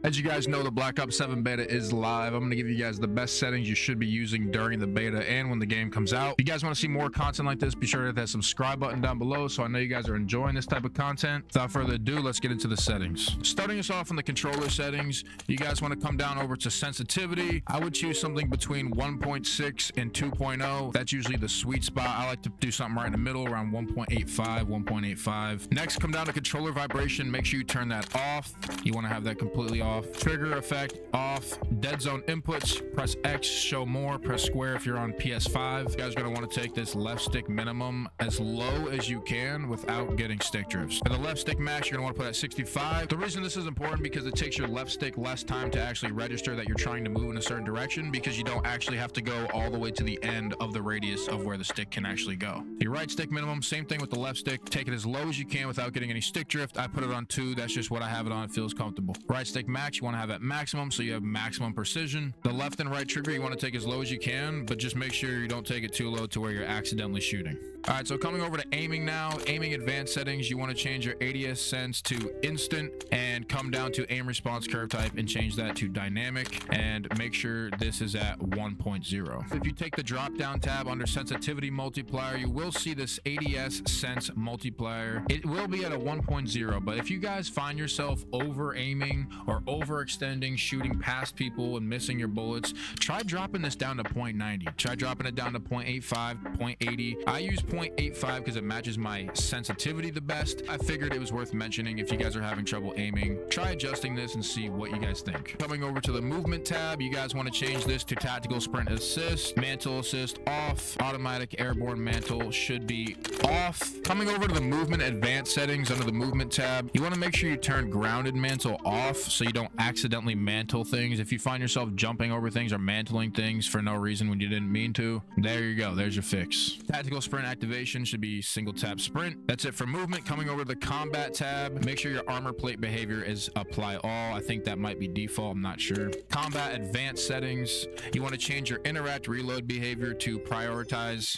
As you guys know, the Black Ops 7 beta is live. I'm going to give you guys the best settings you should be using during the beta and when the game comes out. If you guys want to see more content like this, be sure to hit that subscribe button down below so I know you guys are enjoying this type of content. Without further ado, let's get into the settings. Starting us off in the controller settings, you guys want to come down over to sensitivity. I would choose something between 1.6 and 2.0. That's usually the sweet spot. I like to do something right in the middle, around 1.85, 1.85. Next, come down to controller vibration. Make sure you turn that off. You want to have that completely off. Trigger effect off. Dead zone inputs, press X, show more, press square if you're on PS5. You guys are going to want to take this left stick minimum as low as you can without getting stick drifts. For the left stick max, you're going to want to put at 65. The reason this is important because it takes your left stick less time to actually register that you're trying to move in a certain direction, because you don't actually have to go all the way to the end of the radius of where the stick can actually go. Your right stick minimum, same thing with the left stick. Take it as low as you can without getting any stick drift. I put it on 2. That's just what I have it on. It feels comfortable. Right stick max, you want to have at maximum so you have maximum precision. The left and right trigger you want to take as low as you can, but just make sure you don't take it too low to where you're accidentally shooting. All right, so coming over to aiming now. Aiming advanced settings, you want to change your ADS sense to instant and come down to aim response curve type and change that to dynamic, and make sure this is at 1.0. If you take the drop down tab under sensitivity multiplier, you will see this ADS sense multiplier. It will be at a 1.0, but if you guys find yourself over aiming or overextending, shooting past people and missing your bullets, try dropping this down to 0.90. Try dropping it down to 0.85, 0.80. I use 0.85 because it matches my sensitivity the best. I figured it was worth mentioning if you guys are having trouble aiming. Try adjusting this and see what you guys think. Coming over to the movement tab, you guys want to change this to tactical sprint assist, mantle assist off, automatic airborne mantle should be off. Coming over to the movement advanced settings under the movement tab, you want to make sure you turn grounded mantle off so you don't accidentally mantle things. If you find yourself jumping over things or mantling things for no reason when you didn't mean to, there you go. There's your fix. Tactical sprint activation should be single tap sprint. That's it for movement. Coming over to the combat tab, make sure your armor plate behavior is apply all. I think that might be default. I'm not sure. Combat advanced settings, you want to change your interact reload behavior to prioritize.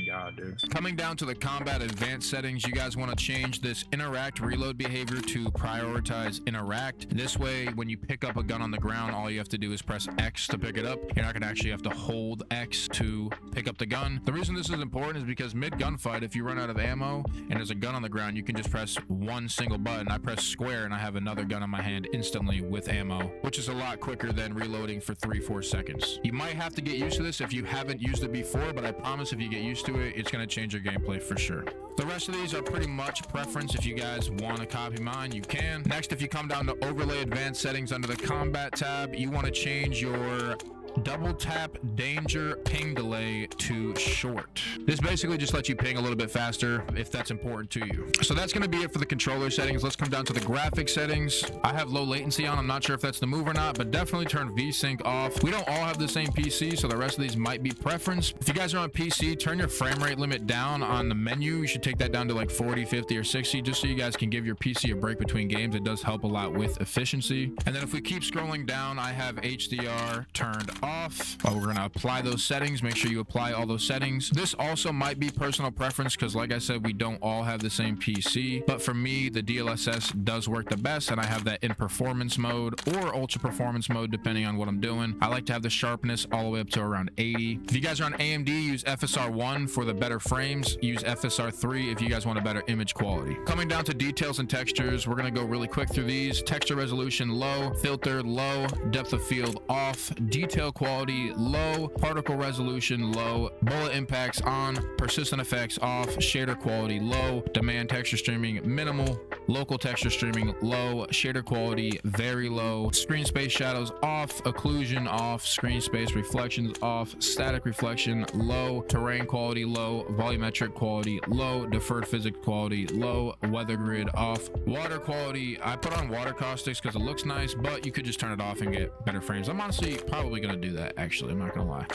God, dude. Coming down to the combat advanced settings, you guys want to change this interact reload behavior to prioritize interact. This way, when you pick up a gun on the ground, all you have to do is press X to pick it up. You're not going to actually have to hold X to pick up the gun. The reason this is important is because mid gunfight, if you run out of ammo and there's a gun on the ground, you can just press one single button. I press square and I have another gun in my hand instantly with ammo, which is a lot quicker than reloading for 3-4 seconds. You might have to get used to this if you haven't used it before, but I promise if you get used to it, it's going to change your gameplay for sure. The rest of these are pretty much preference. If you guys want to copy mine, you can. Next, if you come down to overlay advanced settings under the combat tab, you want to change your double tap danger ping delay to short. This basically just lets you ping a little bit faster if that's important to you. So that's going to be it for the controller settings. Let's come down to the graphic settings. I have low latency on. I'm not sure if that's the move or not, but definitely turn VSync off. We don't all have the same PC, so the rest of these might be preference. If you guys are on PC, turn your frame rate limit down on the menu. You should take that down to like 40, 50, or 60, just so you guys can give your PC a break between games. It does help a lot with efficiency. And then if we keep scrolling down, I have HDR turned off. We're going to apply those settings. Make sure you apply all those settings. This also might be personal preference because, like I said, we don't all have the same PC. But for me, the DLSS does work the best, and I have that in performance mode or ultra performance mode, depending on what I'm doing. I like to have the sharpness all the way up to around 80. If you guys are on AMD, use FSR1 for the better frames. Use FSR3 if you guys want a better image quality. Coming down to details and textures, we're going to go really quick through these. Texture resolution low, filter low, depth of field off, detail quality low, particle resolution low, bullet impacts on, persistent effects off, shader quality low, demand texture streaming minimal, local texture streaming low, shader quality very low, screen space shadows off, occlusion off, screen space reflections off, static reflection low, terrain quality low, volumetric quality low, deferred physics quality low, weather grid off, water quality I put on water caustics because it looks nice, but you could just turn it off and get better frames. I'm honestly probably going to do that, actually. I'm not gonna lie.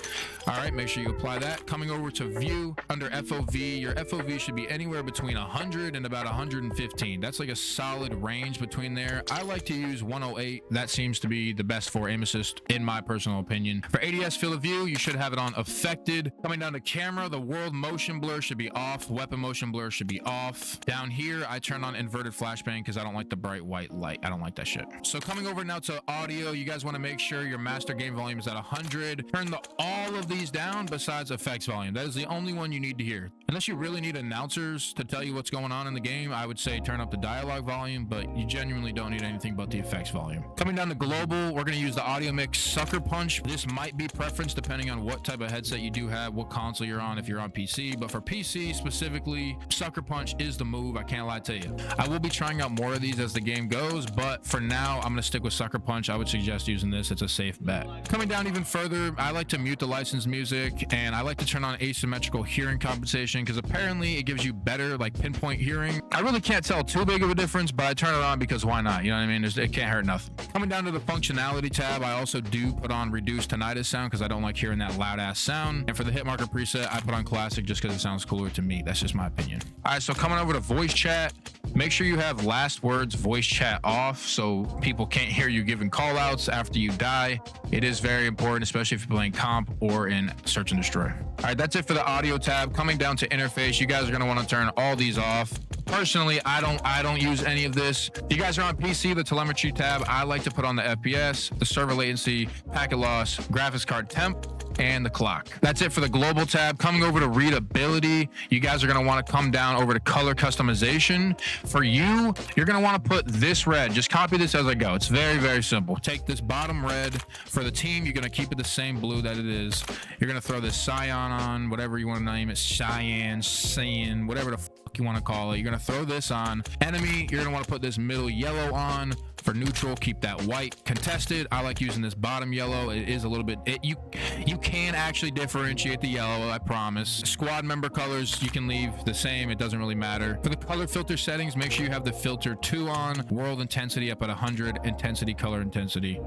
All right, make sure you apply that. Coming over to view under FOV, your FOV should be anywhere between 100 and about 115. That's like a solid range between there. I like to use 108. That seems to be the best for aim assist in my personal opinion. For ADS field of view, you should have it on affected. Coming down to camera, the world motion blur should be off. Weapon motion blur should be off. Down here, I turn on inverted flashbang because I don't like the bright white light. I don't like that shit. So coming over now to audio, you guys want to make sure your master gain volume is at 100. Turn all of these down besides effects volume. That is the only one you need to hear. Unless you really need announcers to tell you what's going on in the game, I would say turn up the dialogue volume, but you genuinely don't need anything but the effects volume. Coming down to global, we're going to use the audio mix Sucker Punch. This might be preference depending on what type of headset you do have, what console you're on, if you're on PC, but for PC specifically, Sucker Punch is the move. I can't lie to you. I will be trying out more of these as the game goes, but for now, I'm going to stick with Sucker Punch. I would suggest using this. It's a safe bet. Coming down even further, I like to mute the licensed music, and I like to turn on asymmetrical hearing compensation because apparently it gives you better like pinpoint hearing. I really can't tell too big of a difference, but I turn it on because why not? You know what I mean? It can't hurt nothing. Coming down to the functionality tab, I also do put on reduced tinnitus sound because I don't like hearing that loud ass sound. And for the hit marker preset, I put on classic just because it sounds cooler to me. That's just my opinion. All right, so coming over to voice chat, make sure you have last words voice chat off so people can't hear you giving call outs after you die. It is very important, especially if you're playing comp or in search and destroy. All right, that's it for the audio tab. Coming down to interface, you guys are going to want to turn all these off. Personally, I don't use any of this. If you guys are on PC, the telemetry tab, I like to put on the FPS, the server latency, packet loss, graphics card temp, and the clock. That's it for the global tab. Coming over to readability, you guys are going to want to come down over to color customization. For you, you're going to want to put this red. Just copy this as I go. It's very, very simple. Take this bottom red. For the team, you're going to keep it the same blue that it is. You're going to throw this cyan on, whatever you want to name it, cyan, whatever the fuck you want to call it. You're going to throw this on. Enemy, you're going to want to put this middle yellow on. For neutral, keep that white. Contested, I like using this bottom yellow. It is a little bit, you can actually differentiate the yellow, I promise. Squad member colors, you can leave the same. It doesn't really matter. For the color filter settings, make sure you have the filter 2 on. World intensity up at 100. Intensity, color intensity.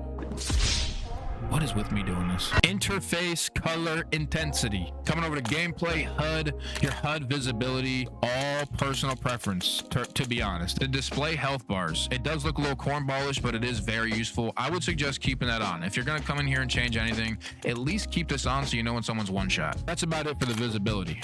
What is with me doing this? Interface color intensity. Coming over to gameplay, HUD, your HUD visibility, all personal preference, to be honest. The display health bars. It does look a little cornballish, but it is very useful. I would suggest keeping that on. If you're going to come in here and change anything, at least keep this on so you know when someone's one shot. That's about it for the visibility.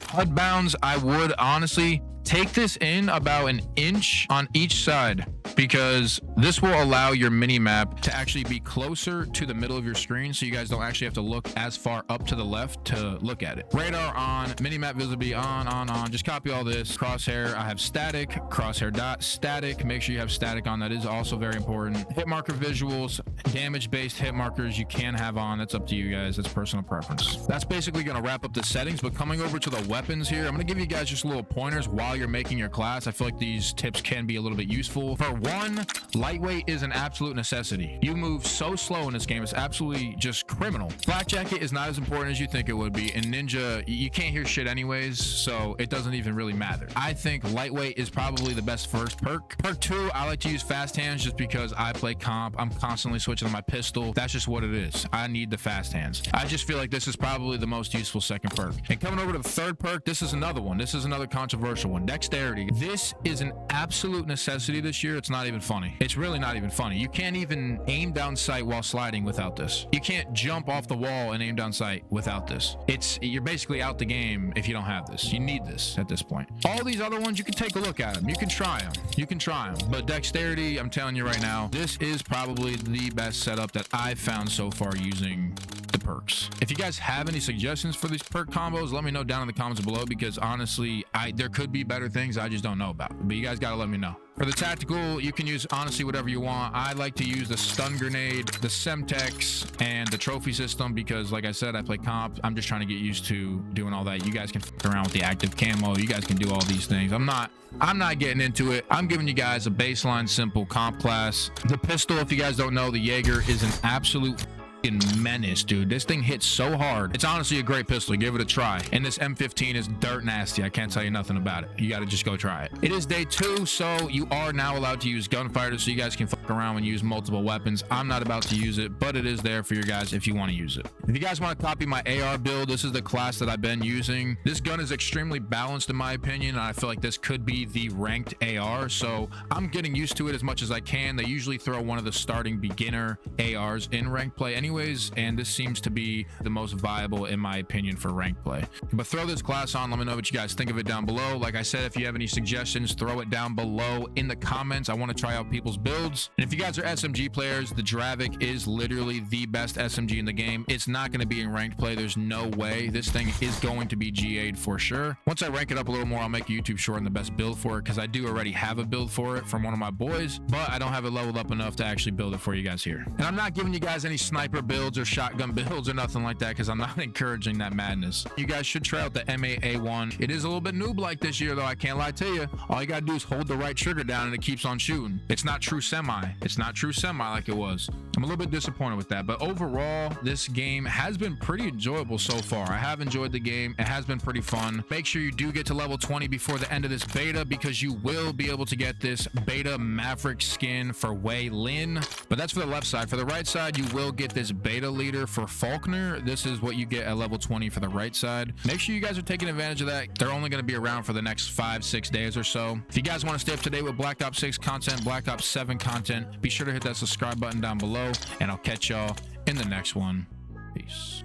HUD bounds, I would honestly take this in about an inch on each side because this will allow your mini map to actually be closer to the middle of your screen so you guys don't actually have to look as far up to the left to look at it. Radar on, mini map visibility on. Just copy all this. Crosshair, I have static, crosshair dot static. Make sure you have static on. That is also very important. Hit marker visuals, damage based hit markers you can have on. That's up to you guys. That's personal preference. That's basically going to wrap up the settings, but coming over to the weapons here, I'm going to give you guys just little pointers while you're making your class. I feel like these tips can be a little bit useful. For one, lightweight is an absolute necessity. You move so slow in this game, it's absolutely just criminal. Flak jacket is not as important as you think it would be. In Ninja, you can't hear shit anyways, so it doesn't even really matter. I think lightweight is probably the best first perk. Perk 2, I like to use fast hands just because I play comp. I'm constantly switching to my pistol. That's just what it is. I need the fast hands. I just feel like this is probably the most useful second perk. And coming over to the third perk, this is another one. This is another controversial one. Dexterity. This is an absolute necessity this year. It's not even funny. It's really not even funny. You can't even aim down sight while sliding without this. You can't jump off the wall and aim down sight without this. You're basically out the game if you don't have this. You need this at this point. All these other ones, you can take a look at them. You can try them. You can try them. But dexterity, I'm telling you right now, this is probably the best setup that I've found so far using the perks. If you guys have any suggestions for these perk combos, let me know down in the comments below because honestly, there could be better things I just don't know about. But you guys gotta let me know. For the tactical, you can use honestly whatever you want. I like to use the stun grenade, the Semtex, and the trophy system because like I said, I play comp. I'm just trying to get used to doing all that. You guys can f around with the active camo. You guys can do all these things. I'm not getting into it. I'm giving you guys a baseline simple comp class. The pistol, if you guys don't know, the Jaeger is an absolute menace, dude. This thing hits so hard. It's honestly a great pistol. Give it a try. And this M15 is dirt nasty. I can't tell you nothing about it. You got to just go try it. It is day 2, so you are now allowed to use gunfighter, so you guys can fuck around and use multiple weapons. I'm not about to use it, but it is there for you guys if you want to use it. If you guys want to copy my AR build, this is the class that I've been using. This gun is extremely balanced in my opinion, and I feel like this could be the ranked AR, so I'm getting used to it as much as I can. They usually throw one of the starting beginner ARs in ranked play anyways, and this seems to be the most viable in my opinion for ranked play. But throw this class on. Let me know what you guys think of it down below. Like I said, if you have any suggestions, throw it down below in the comments. I want to try out people's builds. And if you guys are SMG players, the Dravik is literally the best SMG in the game. It's not going to be in ranked play. There's no way. This thing is going to be GA'd for sure. Once I rank it up a little more, I'll make a YouTube short on the best build for it, because I do already have a build for it from one of my boys, but I don't have it leveled up enough to actually build it for you guys here. And I'm not giving you guys any sniper builds or shotgun builds or nothing like that, because I'm not encouraging that madness. You guys should try out the MAA1. It is a little bit noob like this year though, I can't lie to you. All you gotta do is hold the right trigger down and it keeps on shooting. It's not true semi. It's not true semi like it was. I'm a little bit disappointed with that, but overall this game has been pretty enjoyable so far. I have enjoyed the game. It has been pretty fun. Make sure you do get to level 20 before the end of this beta, because you will be able to get this beta Maverick skin for Wei Lin. But that's for the left side. For the right side, you will get this beta leader for Faulkner. This is what you get at level 20 for the right side. Make sure you guys are taking advantage of that. They're only going to be around for the next 5-6 days or so. If you guys want to stay up to date with Black Ops 6 content, Black Ops 7 content, be sure to hit that subscribe button down below, and I'll catch y'all in the next one. Peace.